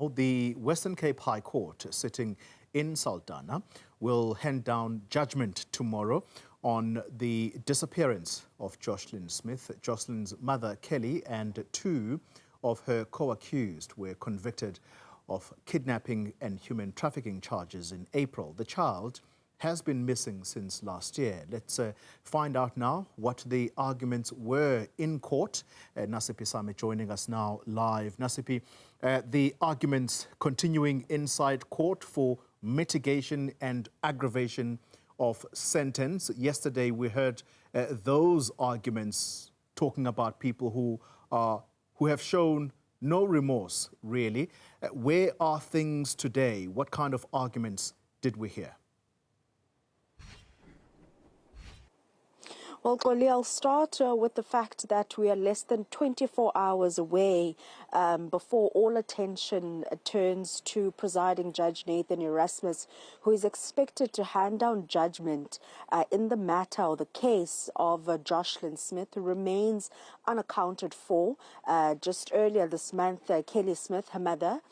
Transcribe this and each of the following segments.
The Western Cape High Court, sitting in Saldanha, will hand down judgment tomorrow on the disappearance of Joshlin Smith. Joshlin's mother, Kelly, and two of her co-accused were convicted of kidnapping and human trafficking charges in April. The child has been missing since last year. Let's find out now what the arguments were in court. Nasiphi Same joining us now live. Nasiphi, the arguments continuing inside court for mitigation and aggravation of sentence. Yesterday we heard those arguments talking about people who have shown no remorse, really. Where are things today? What kind of arguments did we hear? Well, Goli, I'll start with the fact that we are less than 24 hours away before all attention turns to presiding Judge Nathan Erasmus, who is expected to hand down judgment in the matter or the case of Joshlin Smith, who remains unaccounted for. Just earlier this month, Kelly Smith, her mother,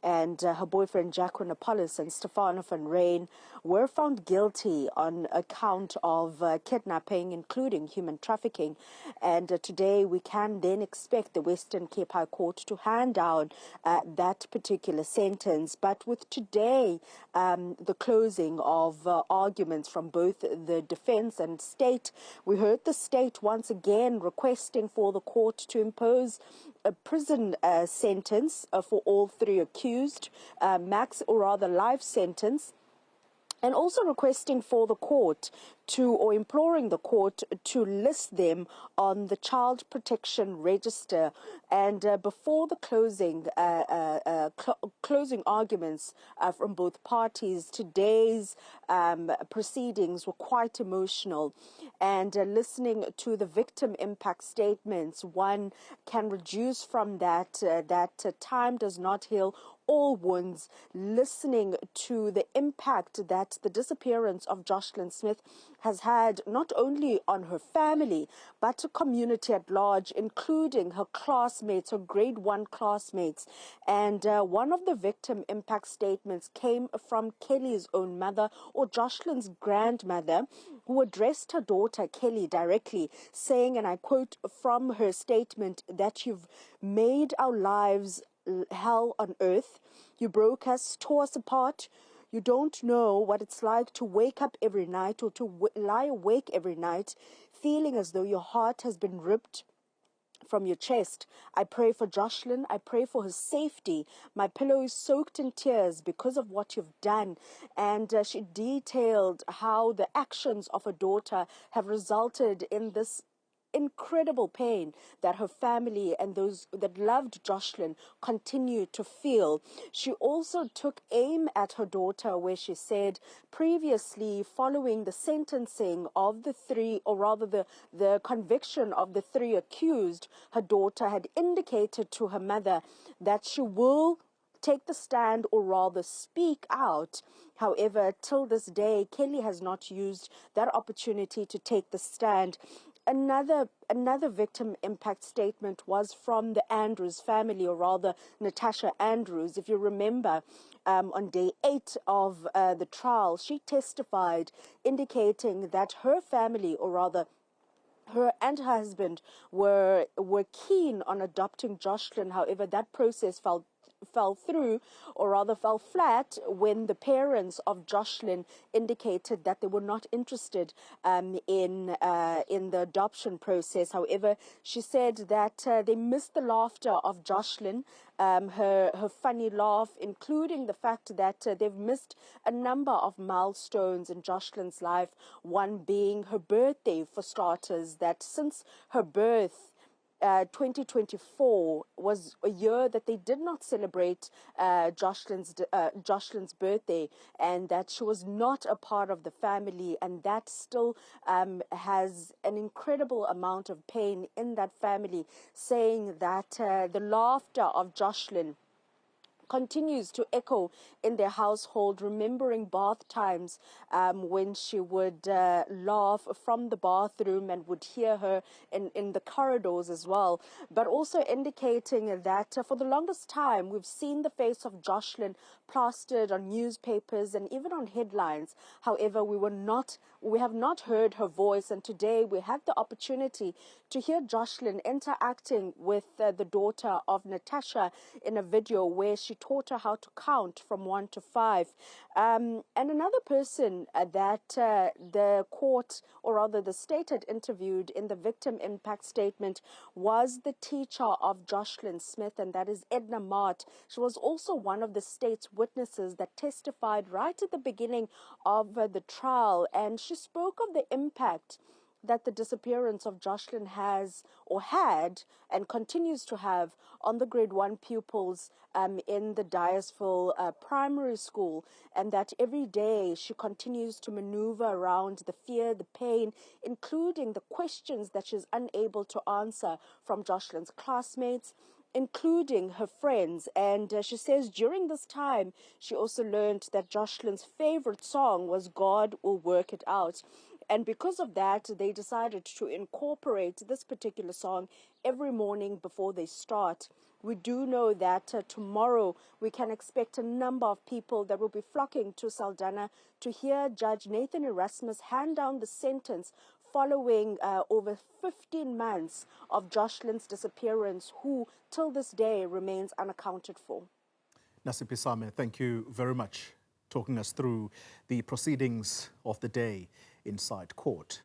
and her boyfriend Jacqueline Apollos and Stefano van Rijn were found guilty on account of kidnapping, including human trafficking. And today we can then expect the Western Cape High Court to hand down that particular sentence. But with today, the closing of arguments from both the defense and state, we heard the state once again requesting for the court to impose a prison sentence for all three accused, max or rather life sentence, and also requesting for the court or imploring the court to list them on the Child Protection Register. And before the closing arguments from both parties, today's proceedings were quite emotional. And listening to the victim impact statements, one can reduce from that that time does not heal all wounds. Listening to the impact that the disappearance of Joshlin Smith has had not only on her family, but the community at large, including her classmates, her grade 1 classmates. And one of the victim impact statements came from Kelly's own mother, or Joshlin's grandmother, who addressed her daughter Kelly directly, saying, and I quote from her statement, that you've made our lives hell on earth. You broke us, tore us apart. You don't know what it's like to wake up every night or to lie awake every night feeling as though your heart has been ripped from your chest. I pray for Joshlin. I pray for his safety. My pillow is soaked in tears because of what you've done. And she detailed how the actions of her daughter have resulted in this incredible pain that her family and those that loved Joshlin continue to feel. She also took aim at her daughter, where she said previously, following the sentencing of the three, or rather the conviction of the three accused, her daughter had indicated to her mother that she will take the stand, or rather speak out. However, till this day, Kelly has not used that opportunity to take the stand. Another victim impact statement was from the Andrews family, or rather Natasha Andrews. If you remember, on day 8 of the trial, she testified indicating that her family, or rather her and her husband, were keen on adopting Joshlin. However, that process fell through, or rather fell flat, when the parents of Joshlin indicated that they were not interested in the adoption process. However, she said that they missed the laughter of Joshlin, her funny laugh, including the fact that they've missed a number of milestones in Joshlin's life, one being her birthday, for starters, that since her birth, 2024 was a year that they did not celebrate Joshlin's birthday, and that she was not a part of the family, and that still has an incredible amount of pain in that family, saying that the laughter of Joshlin continues to echo in their household, remembering bath times when she would laugh from the bathroom and would hear her in the corridors as well, but also indicating that for the longest time we've seen the face of Joshlin plastered on newspapers and even on headlines. However, we have not heard her voice, and today we had the opportunity to hear Joshlin interacting with the daughter of Natasha in a video where she taught her how to count from 1 to 5. And another person that the court, or rather the state, had interviewed in the victim impact statement was the teacher of Joshlin Smith, and that is Edna Mart. She was also one of the state's witnesses that testified right at the beginning of the trial, and she spoke of the impact that the disappearance of Joshlin has, or had, and continues to have on the grade 1 pupils in the Dyersville primary school, and that every day she continues to maneuver around the fear, the pain, including the questions that she's unable to answer from Joshlin's classmates, including her friends. And she says during this time, she also learned that Joshlin's favorite song was God Will Work It Out. And because of that, they decided to incorporate this particular song every morning before they start. We do know that tomorrow we can expect a number of people that will be flocking to Saldanha to hear Judge Nathan Erasmus hand down the sentence following over 15 months of Joshlin's disappearance, who till this day remains unaccounted for. Nasiphi Same, thank you very much, talking us through the proceedings of the day inside court.